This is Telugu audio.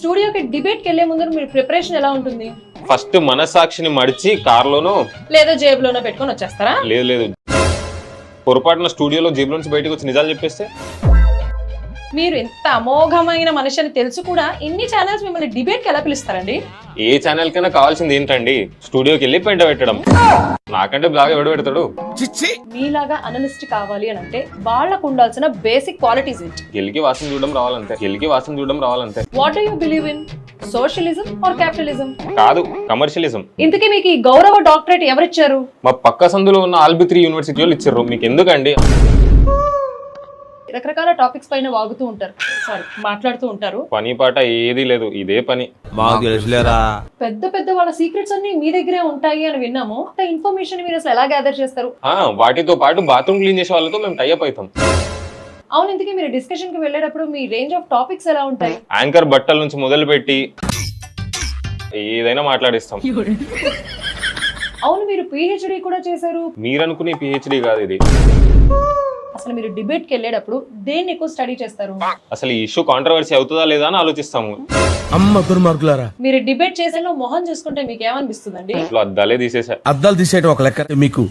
స్టూడియోకి డిబేట్ కి వెళ్లే ముందు మీరు ప్రిపరేషన్ ఎలా ఉంటుంది? ఫస్ట్ మనసాక్షిని మడిచి కార్లోనో లేదా జేబులోనో పెట్టుకొని వచ్చేస్తారా? లేదు పొరపాటున స్టూడియోలో జేబులో నుంచి బయటకు వచ్చి నిజాలు చెప్పేస్తే మీరు ఎంత అమోఘమైన మనిషి అని తెలుసు కూడా ఇన్ని ఛానల్స్ మిమ్మల్ని డిబేట్ కి ఎలా పిలుస్తారండి? ఏ ఛానల్ కైనా కావాల్సింది ఏంటండి? స్టూడియోకి వెళ్ళి పెంట పెట్టడం. నాకంటే బాగా ఎవడు పెడతాడు? మీలాగా అనలిస్ట్ కావాలి అని అంటే వాళ్ళకు ఉండాల్సిన బేసిక్ క్వాలిటీస్ ఏంటి? గెలికి వాసన చూడడం రావాలంతే. What do you believe in? Socialism or capitalism? కాదు, కమర్షియలిజం. ఇంతకీ మీకు ఈ గౌరవ డాక్టరేట్ ఎవరిచ్చారు? మా పక్క సందులో ఉన్న ఆల్బిత్రి యూనివర్సిటీ వాళ్ళు ఇచ్చారు. మీకు ఎందుకండి? రకరకాల టాపిక్స్ పైన వాగుతూ ఉంటారు, మాట్లాడుతూ ఉంటారు. పని పాట ఏది లేదు, ఇదే పని. పెద్ద పెద్ద వాళ్ళ సీక్రెట్స్ అన్ని మీ దగ్గరే ఉంటాయి అని విన్నాము. ఆ ఇన్ఫర్మేషన్ మీరు అసలు ఎలా గ్యాదర్ చేస్తారు? వాటితో పాటు బాత్రూమ్ క్లీన్ చేసే వాళ్ళతో మేము టైఅప్ అవుతాం. అవును, ఇంతకీ మీరు డిస్కషన్ కి వెళ్ళేటప్పుడు మీ రేంజ్ ఆఫ్ టాపిక్స్ ఎలా ఉంటాయి? యాంకర్ బట్టల నుంచి మొదలు పెట్టి ఏదైనా మాట్లాడిస్తాం. అవును, మీరు పిహెచ్డి కూడా చేశారు. మీరు అనుకునే పిహెచ్డి కాదు ఇది. అసలు మీరు డిబేట్ కి వెళ్ళేటప్పుడు దేన్ని ఎక్కువ స్టడీ చేస్తారు? అసలు ఈ ఇష్యూ కాంట్రవర్సీ అవుతుందా లేదా అని ఆలోచిస్తాము. అమ్మ దుర్మార్గులారా, మీరు డిబేట్ చేసేలో మొహం చూసుకుంటే మీకు ఏమనిపిస్తుందండి? అద్దాలే తీసేసా. అద్దాలు తీసేయడం ఒక లెక్క మీకు.